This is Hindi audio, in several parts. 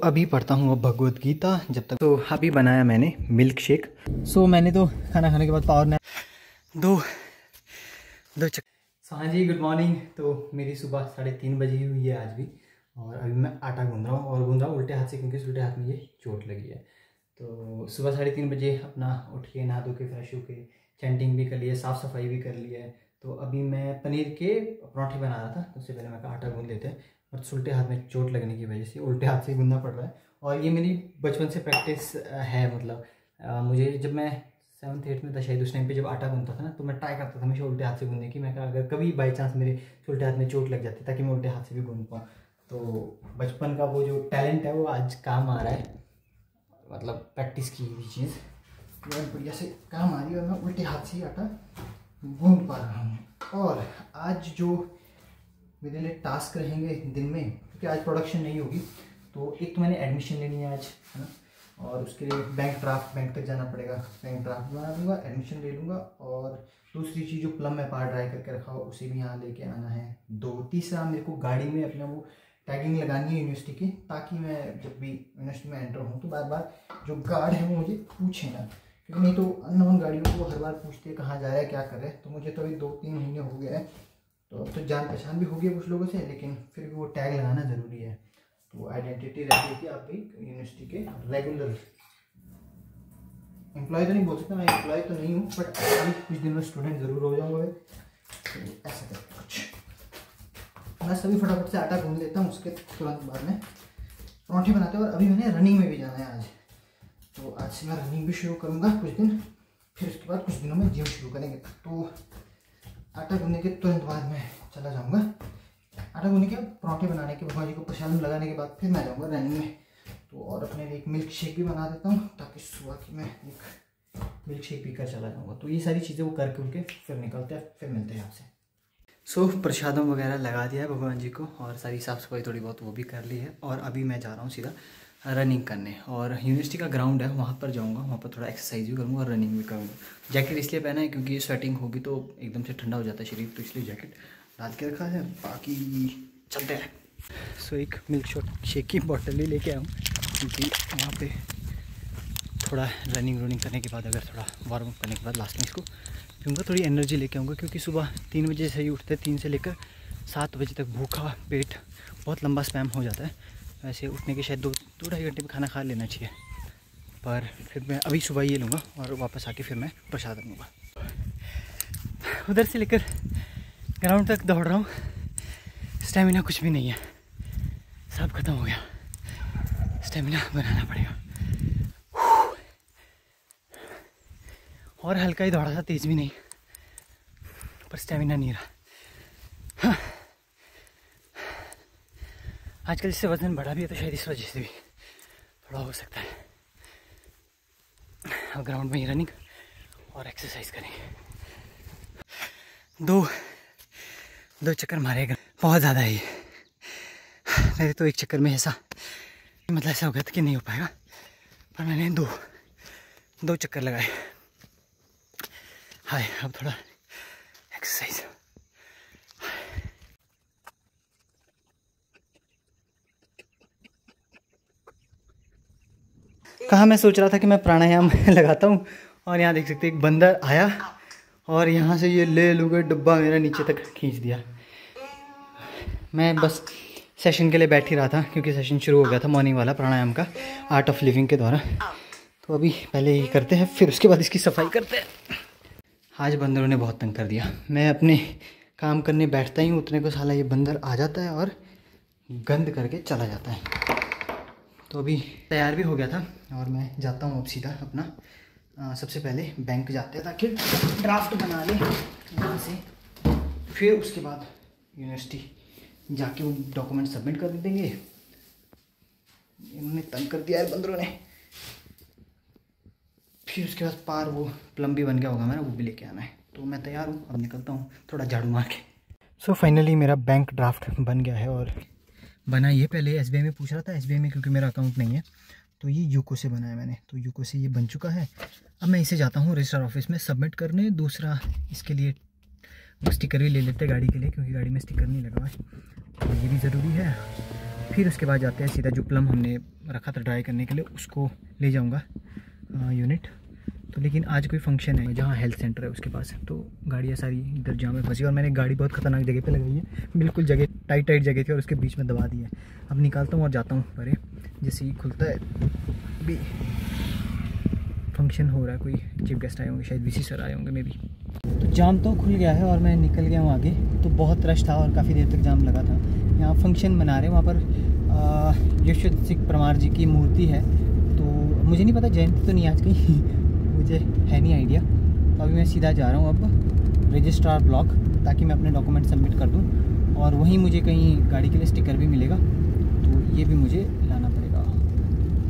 अभी पढ़ता हूँ भगवत गीता जब तक। तो अभी बनाया मैंने मिल्क शेक। मैंने तो खाना खाने के बाद पावर नैप दो चक्कर। हाँ जी, गुड मॉर्निंग। तो मेरी सुबह 3:30 बजे ही हुई है आज भी, और अभी मैं आटा गूंद रहा हूँ, और गूंद रहा हूँ उल्टे हाथ से, क्योंकि उल्टे हाथ में ये चोट लगी है। तो सुबह 3:30 बजे अपना उठ के नहा धो के फ्रेश होके चैंटिंग भी कर लिया, साफ़ सफाई भी कर लिया है। तो अभी मैं पनीर के पराठे बना रहा था, तो उससे पहले मैं कहा आटा गूंद लेते हैं, और उल्टे हाथ में चोट लगने की वजह से उल्टे हाथ से गूंदना पड़ रहा है। और ये मेरी बचपन से प्रैक्टिस है, मतलब मुझे जब मैं 7th-8th में था शायद, उस टाइम पे जब आटा गूंदता था ना, तो मैं ट्राई करता था हमेशा उल्टे हाथ से गूंदने की। मैं कहा अगर कभी बाई चांस मेरे उल्टे हाथ में चोट लग जाती ताकि मैं उल्टे हाथ से भी गूंद पाऊँ। तो बचपन का वो जो टैलेंट है वो आज काम आ रहा है, मतलब प्रैक्टिस की हुई चीज़ बढ़िया से काम आ रही है, और मैं उल्टे हाथ से ही आटा गूंद पा रहा हूँ। और आज जो मेरे लिए टास्क रहेंगे दिन में, क्योंकि आज प्रोडक्शन नहीं होगी, तो एक तो मैंने एडमिशन लेनी है आज, है ना, और उसके लिए बैंक तक जाना पड़ेगा, बैंक ड्राफ्ट बना दूंगा, एडमिशन ले लूँगा। और दूसरी चीज़ जो प्लम में पार ड्राई करके रखा हो उसे भी यहाँ लेके आना है। तीसरा मेरे को गाड़ी में अपना वो टैगिंग लगानी है यूनिवर्सिटी की, ताकि मैं जब भी यूनिवर्सिटी में एंटर हूँ तो बार बार जो गार्ड है वो मुझे पूछे ना, क्योंकि नहीं तो अननोन गाड़ियों को हर बार पूछते हैं कहाँ जा रहा है क्या कर रहे हैं। तो मुझे तो अभी 2-3 महीने हो गए हैं, तो अब तो जान पहचान भी हो गई है कुछ लोगों से, लेकिन फिर भी वो टैग लगाना ज़रूरी है। तो आइडेंटिटी रहती है कि आप एक यूनिवर्सिटी के रेगुलर एम्प्लॉय तो नहीं बोल सकता, मैं एम्प्लॉय तो नहीं हूँ, बट अभी कुछ दिन में स्टूडेंट ज़रूर हो जाऊँगा। तो ऐसा करके कुछ मैं सभी फटाफट से आटा गूंद लेता हूँ, उसके तुरंत बाद में पराठे बनाते हैं। और अभी मैंने रनिंग में भी जाना है आज, तो आज से मैं रनिंग भी शुरू करूँगा कुछ दिन, फिर उसके बाद कुछ दिनों में जिम शुरू करेंगे। तो आटा गूंदने के तुरंत बाद मैं चला जाऊँगा, आटा गूंदने के पराठे बनाने के, भगवान जी को प्रसाद लगाने के बाद फिर मैं जाऊँगा रनिंग में। तो और अपने लिए एक मिल्क शेक भी बना देता हूँ, ताकि सुबह की मैं एक मिल्क शेक पीकर चला जाऊँगा। तो ये सारी चीज़ें वो करके उनके फिर निकलते हैं, फिर मिलते हैं आपसे। प्रसादम वगैरह लगा दिया है भगवान जी को, और सारी साफ़ सफाई थोड़ी बहुत वो भी कर ली है। और अभी मैं जा रहा हूँ सीधा रनिंग करने, और यूनिवर्सिटी का ग्राउंड है वहाँ पर जाऊँगा, वहाँ पर थोड़ा एक्सरसाइज भी करूँगा और रनिंग भी करूँगा। जैकेट इसलिए पहना है क्योंकि स्वेटिंग होगी तो एकदम से ठंडा हो जाता है शरीर, तो इसलिए जैकेट डाल के रखा है। बाकी चलते हैं। एक मिल्क शेक की बॉटल ही लेके आऊँ, क्योंकि वहाँ पे थोड़ा रनिंग करने के बाद, अगर थोड़ा वार्म अप करने के बाद लास्ट में इसको पीऊँगा, थोड़ी एनर्जी लेके आऊँगा। क्योंकि सुबह 3 बजे से ही उठते, 3 से लेकर 7 बजे तक भूखा पेट बहुत लंबा स्पैम हो जाता है। वैसे उठने के शायद 2-2.5 घंटे में खाना खा लेना चाहिए, पर फिर मैं अभी सुबह ये लूँगा और वापस आके फिर मैं प्रसाद लूँगा। उधर से लेकर ग्राउंड तक दौड़ रहा हूँ, स्टेमिना कुछ भी नहीं है, सब खत्म हो गया, स्टेमिना बनाना पड़ेगा। और हल्का ही दौड़ा था, तेज़ भी नहीं, पर स्टेमिना नहीं रहा। हाँ। आजकल इससे वजन बढ़ा भी है, तो शायद इस वजह से भी थोड़ा हो सकता है। अब ग्राउंड में ही रनिंग और एक्सरसाइज करेंगे। दो चक्कर मारेगा, बहुत ज़्यादा है ये। मेरे तो एक चक्कर में ऐसा मतलब ऐसा हो गया था कि नहीं हो पाएगा, पर मैंने दो चक्कर लगाए। हाय, अब थोड़ा एक्सरसाइज। कहाँ मैं सोच रहा था कि मैं प्राणायाम लगाता हूँ, और यहाँ देख सकते एक बंदर आया और यहाँ से ये ले लूँगा डब्बा मेरा नीचे तक खींच दिया। मैं बस सेशन के लिए बैठ ही रहा था, क्योंकि सेशन शुरू हो गया था मॉर्निंग वाला प्राणायाम का, आर्ट ऑफ लिविंग के द्वारा। तो अभी पहले ये करते हैं, फिर उसके बाद इसकी सफाई करते हैं। आज बंदरों ने बहुत तंग कर दिया। मैं अपने काम करने बैठता ही हूँ, उतने को साला ये बंदर आ जाता है और गंद करके चला जाता है। तो अभी तैयार भी हो गया था, और मैं जाता हूँ अब सीधा अपना सबसे पहले बैंक जाते हैं, ताकि ड्राफ्ट बना लें यहाँ से, फिर उसके बाद यूनिवर्सिटी जाके वो डॉक्यूमेंट सबमिट कर देंगे। इन्होंने तंग कर दिया है बंदरों ने। फिर उसके बाद पार वो प्लम भी बन गया होगा मेरा, वो भी लेके आना है। तो मैं तैयार हूँ, अब निकलता हूँ थोड़ा झाड़ू मार के। फाइनली मेरा बैंक ड्राफ्ट बन गया है, और बना ये पहले एसबीआई में पूछ रहा था, एसबीआई में क्योंकि मेरा अकाउंट नहीं है, तो ये यूको से बनाया मैंने। तो यूको से ये बन चुका है। अब मैं इसे जाता हूँ रजिस्ट्रार ऑफिस में सबमिट करने। दूसरा इसके लिए स्टिकर भी ले लेते हैं गाड़ी के लिए, क्योंकि गाड़ी में स्टिकर नहीं लगा हुआ है, तो ये भी ज़रूरी है। फिर उसके बाद जाते हैं सीधा जो प्लम हमने रखा था ड्राई करने के लिए उसको ले जाऊँगा यूनिट। तो लेकिन आज कोई फंक्शन है जहाँ हेल्थ सेंटर है उसके पास, तो गाड़ियाँ सारी इधर जाम में फंसी और मैंने गाड़ी बहुत ख़तरनाक जगह पे लगाई है, बिल्कुल जगह टाइट जगह थी और उसके बीच में दबा दी है। अब निकालता हूँ और जाता हूँ परे, जैसे ही खुलता है भी फंक्शन हो रहा है, कोई चीफ गेस्ट आए होंगे, शायद वीसी सर आए होंगे मे बी। तो जाम तो खुल गया है और मैं निकल गया हूँ आगे। तो बहुत रश था और काफ़ी देर तक जाम लगा था। यहाँ फंक्शन मना रहे हैं, वहाँ पर यशवंत सिंह परमार जी की मूर्ति है, तो मुझे नहीं पता जयंती तो नहीं आज कहीं मुझे है नहीं आइडिया। तो अभी मैं सीधा जा रहा हूँ अब रजिस्ट्रार ब्लॉक, ताकि मैं अपने डॉक्यूमेंट सबमिट कर दूँ और वहीं मुझे कहीं गाड़ी के लिए स्टिकर भी मिलेगा, तो ये भी मुझे लाना पड़ेगा।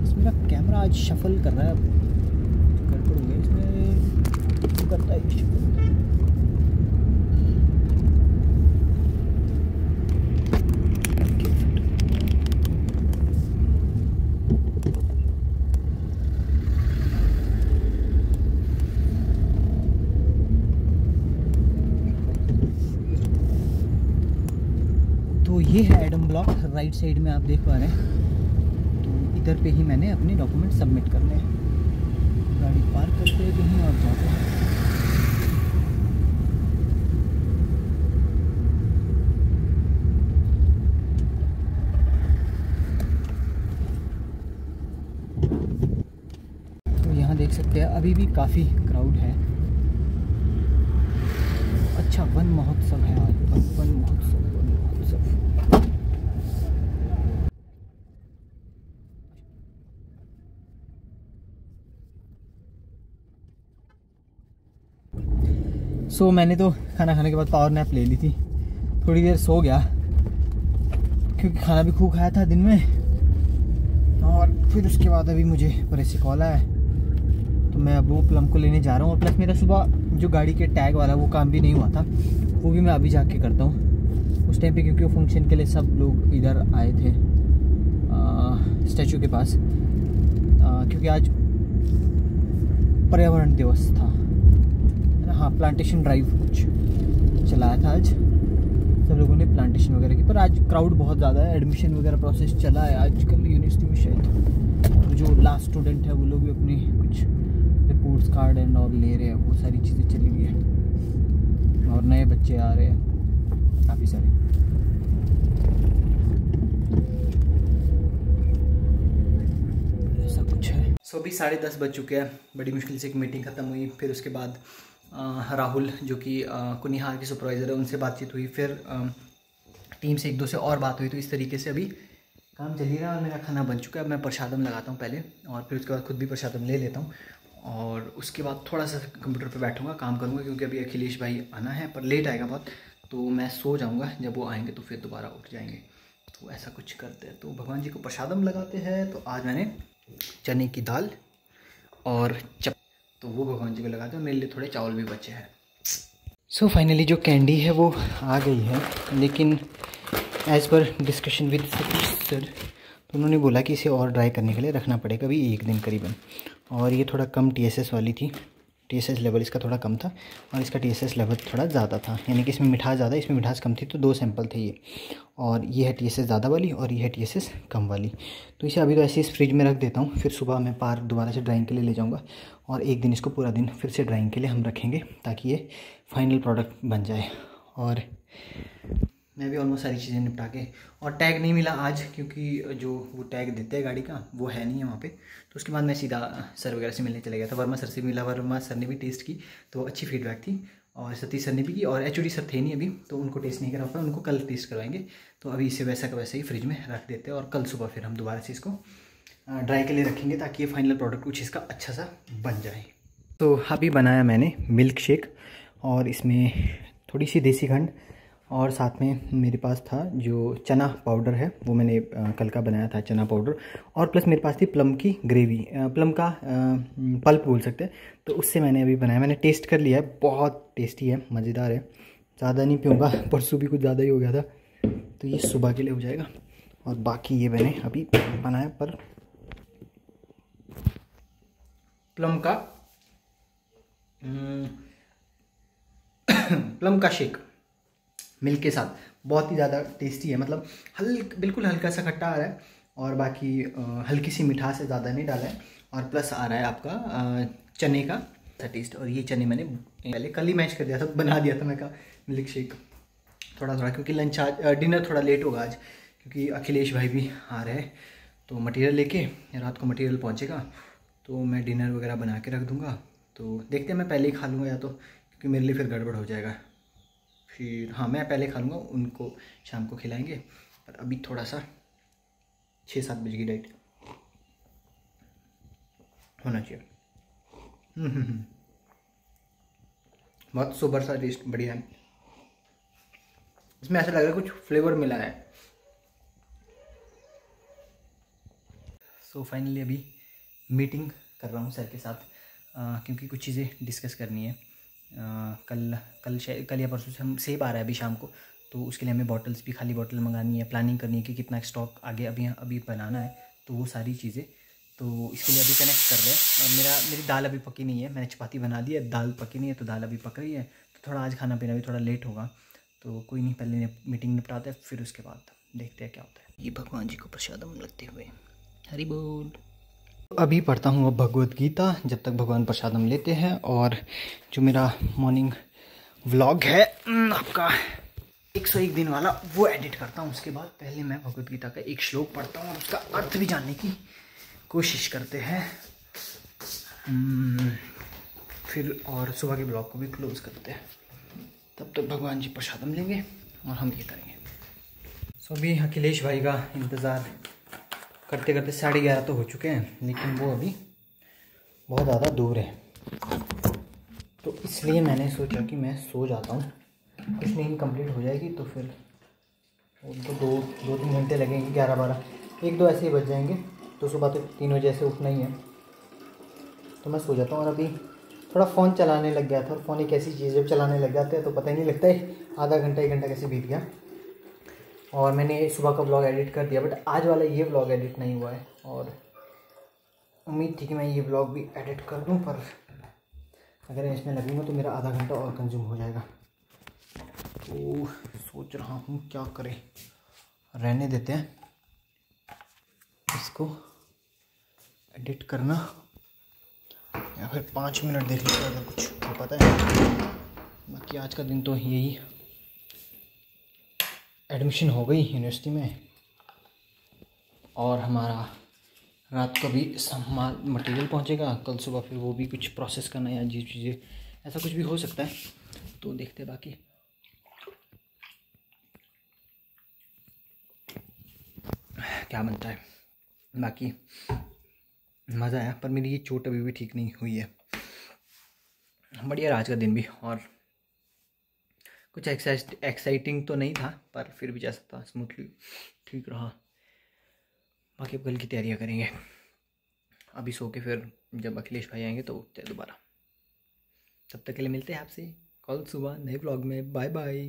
बस मेरा कैमरा आज शफल कर रहा है, गड़बड़ हो गया इसमें, करता है शफल। तो ये है एडम ब्लॉक, राइट साइड में आप देख पा रहे हैं। तो इधर पे ही मैंने अपने डॉक्यूमेंट सबमिट करने हैं। गाड़ी पार्क करते हैं कहीं और जाते हैं। तो यहाँ देख सकते हैं अभी भी काफ़ी क्राउड है। अच्छा, वन महोत्सव है आज, वन महोत्सव। सो मैंने तो खाना खाने के बाद पावर नैप ले ली थी, थोड़ी देर सो गया क्योंकि खाना भी खूब खाया था दिन में। और फिर उसके बाद अभी मुझे परे से कॉल आया, तो मैं अब वो प्लम को लेने जा रहा हूँ। और प्लस मेरा सुबह जो गाड़ी के टैग वाला वो काम भी नहीं हुआ था, वो भी मैं अभी जाके करता हूँ उस टाइम पे, क्योंकि वो फंक्शन के लिए सब लोग इधर आए थे स्टैचू के पास, क्योंकि आज पर्यावरण दिवस था। हाँ, प्लांटेशन ड्राइव कुछ चलाया था आज, सब लोगों ने प्लांटेशन वगैरह की। पर आज क्राउड बहुत ज़्यादा है, एडमिशन वगैरह प्रोसेस चला है आजकल यूनिवर्सिटी में शायद। तो जो लास्ट स्टूडेंट है वो लोग भी अपनी कुछ रिपोर्ट्स कार्ड एंड ऑल ले रहे हैं, वो सारी चीज़ें चली हुई है। और नए बच्चे आ रहे हैं काफ़ी सारे। ऐसा कुछ है। सो अभी 10:30 बज चुके हैं, बड़ी मुश्किल से एक मीटिंग ख़त्म हुई। फिर उसके बाद राहुल जो कि कुनिहार के सुपरवाइज़र है, उनसे बातचीत हुई। फिर टीम से 1-2 से और बात हुई। तो इस तरीके से अभी काम चल ही रहा है और मेरा खाना बन चुका है। अब मैं प्रसादम लगाता हूँ पहले, और फिर उसके बाद खुद भी प्रसादम ले लेता हूँ, और उसके बाद थोड़ा सा कंप्यूटर पे बैठूँगा, काम करूँगा, क्योंकि अभी अखिलेश भाई आना है, पर लेट आएगा बहुत, तो मैं सो जाऊँगा। जब वो आएंगे तो फिर दोबारा उठ जाएंगे। तो ऐसा कुछ करते हैं। तो भगवान जी को प्रसादम लगाते हैं। तो आज मैंने चने की दाल और तो वो भगवान जी को लगाते हैं। मेरे लिए थोड़े चावल भी बचे हैं। सो फाइनली जो कैंडी है वो आ गई है, लेकिन as per discussion with Satish sir, तो उन्होंने बोला कि इसे और ड्राई करने के लिए रखना पड़ेगा अभी 1 दिन करीबन। और ये थोड़ा कम TSS वाली थी, TSS लेवल इसका थोड़ा कम था और इसका TSS लेवल थोड़ा ज़्यादा था, यानी कि इसमें मिठास ज़्यादा, इसमें मिठास कम थी। तो 2 सैंपल थे ये, और ये है TSS ज़्यादा वाली और ये है TSS कम वाली। तो इसे अभी तो ऐसे इस फ्रिज में रख देता हूँ, फिर सुबह मैं पार दोबारा से ड्राइंग के लिए ले जाऊँगा, और 1 दिन इसको पूरा दिन फिर से ड्राइंग के लिए हम रखेंगे, ताकि ये फाइनल प्रोडक्ट बन जाए। और मैं भी ऑलमोस्ट सारी चीज़ें निपटा के, और टैग नहीं मिला आज, क्योंकि जो वो टैग देते हैं गाड़ी का वो है नहीं है वहाँ पे। तो उसके बाद मैं सीधा सर वगैरह से मिलने चले गया था। वर्मा सर से मिला, वर्मा सर ने भी टेस्ट की, तो अच्छी फीडबैक थी, और सतीश सर ने भी की, और HOD सर थे नहीं अभी, तो उनको टेस्ट नहीं करा पाया, उनको कल टेस्ट करवाएंगे। तो अभी इसे वैसा का वैसे ही फ्रिज में रख देते हैं, और कल सुबह फिर हम दोबारा से इसको ड्राई के लिए रखेंगे, ताकि ये फाइनल प्रोडक्ट कुछ इसका अच्छा सा बन जाए। तो अभी बनाया मैंने मिल्क शेक, और इसमें थोड़ी सी देसी खंड, और साथ में मेरे पास था जो चना पाउडर है, वो मैंने कल का बनाया था चना पाउडर, और प्लस मेरे पास थी प्लम की ग्रेवी, प्लम का पल्प बोल सकते हैं। तो उससे मैंने अभी बनाया, मैंने टेस्ट कर लिया है, बहुत टेस्टी है, मज़ेदार है। ज़्यादा नहीं पीऊँगा, परसों भी कुछ ज़्यादा ही हो गया था, तो ये सुबह के लिए हो जाएगा। और बाकी ये मैंने अभी बनाया, पर प्लम का शेक मिल्क के साथ बहुत ही ज़्यादा टेस्टी है, मतलब बिल्कुल हल्का सा खट्टा आ रहा है और बाकी हल्की सी मिठास से ज़्यादा नहीं डाला है, और प्लस आ रहा है आपका चने का टेस्ट। और ये चने मैंने पहले कल ही मैश कर दिया था, बना दिया था मैं का मिल्क शेक थोड़ा थोड़ा, क्योंकि लंच आज डिनर थोड़ा लेट होगा आज, क्योंकि अखिलेश भाई भी आ रहे हैं तो मटेरियल लेके, रात को मटेरियल पहुंचेगा तो मैं डिनर वगैरह बना के रख दूंगा। तो देखते हैं, मैं पहले ही खा लूँगा या तो, क्योंकि मेरे लिए फिर गड़बड़ हो जाएगा फिर। हाँ, मैं पहले खा लूँगा, उनको शाम को खिलाएंगे। पर अभी थोड़ा सा 6-7 बजे की डाइट होना चाहिए। बहुत सुपर सा टेस्ट, बढ़िया है। इसमें ऐसा लग रहा है कुछ फ्लेवर मिला है। सो फाइनली अभी मीटिंग कर रहा हूँ सर के साथ, क्योंकि कुछ चीज़ें डिस्कस करनी है। कल या परसों से हम सेब आ रहा है अभी शाम को, तो उसके लिए हमें बॉटल्स भी, खाली बॉटल मंगानी है, प्लानिंग करनी है कि कितना स्टॉक आगे अभी बनाना है, तो वो सारी चीज़ें तो इसके लिए अभी कनेक्ट कर रहे हैं। और मेरी दाल अभी पकी नहीं है, मैंने चपाती बना दी है, दाल पकी नहीं है, तो दाल अभी पक रही है। तो थोड़ा आज खाना पीना भी थोड़ा लेट होगा, तो कोई नहीं, पहले मीटिंग निपटाते हैं, फिर उसके बाद देखते हैं क्या होता है। ये भगवान जी को प्रसादम लगते हुए हरि बोल। अभी पढ़ता हूँ अब भगवत गीता, जब तक भगवान प्रसादम लेते हैं। और जो मेरा मॉर्निंग व्लॉग है आपका 101 दिन वाला, वो एडिट करता हूँ। उसके बाद पहले मैं भगवत गीता का एक श्लोक पढ़ता हूँ और उसका अर्थ भी जानने की कोशिश करते हैं, फिर और सुबह के ब्लॉग को भी क्लोज करते हैं। तब तक भगवान जी प्रसादम लेंगे और हम ये करेंगे। सो अभी अखिलेश भाई का इंतज़ार करते करते 11:30 तो हो चुके हैं, लेकिन वो अभी बहुत ज़्यादा दूर है, तो इसलिए मैंने सोचा कि मैं सो जाता हूँ। कुछ नींद कंप्लीट हो जाएगी तो फिर तो 2-3 घंटे लगेंगे, 11-12, 1-2 ऐसे ही बज जाएंगे, तो सुबह तो 3 बजे ऐसे उठना ही है, तो मैं सो जाता हूँ। और अभी थोड़ा फ़ोन चलाने लग गया था, और फ़ोन एक ऐसी चीज़, जब चलाने लग जाते हैं तो पता ही नहीं लगता है आधा घंटा 1 घंटा कैसे बीत गया। और मैंने सुबह का व्लॉग एडिट कर दिया, बट आज वाला ये व्लॉग एडिट नहीं हुआ है, और उम्मीद थी कि मैं ये व्लॉग भी एडिट कर दूं, पर अगर मैं इसमें लगूंगा तो मेरा आधा घंटा और कंज्यूम हो जाएगा। तो सोच रहा हूँ क्या करें, रहने देते हैं इसको एडिट करना, या फिर 5 मिनट देख लेते हैं अगर कुछ हो पाता है। बाकी आज का दिन तो यही, एडमिशन हो गई यूनिवर्सिटी में, और हमारा रात को भी सामान मटेरियल पहुंचेगा, कल सुबह फिर वो भी कुछ प्रोसेस करना है, या जी चीज़ें ऐसा कुछ भी हो सकता है, तो देखते हैं बाकी क्या बनता है। बाकी मज़ा आया, पर मेरी ये चोट अभी भी ठीक नहीं हुई है। बढ़िया रहा आज का दिन भी, और कुछ एक्साइटिंग तो नहीं था, पर फिर भी जा सकता स्मूथली ठीक रहा। बाकी अब कल की तैयारियाँ करेंगे। अभी सो के फिर जब अखिलेश भाई आएंगे तो उठते हैं दोबारा। तब तक के लिए मिलते हैं आपसे कल सुबह नए ब्लॉग में। Bye bye.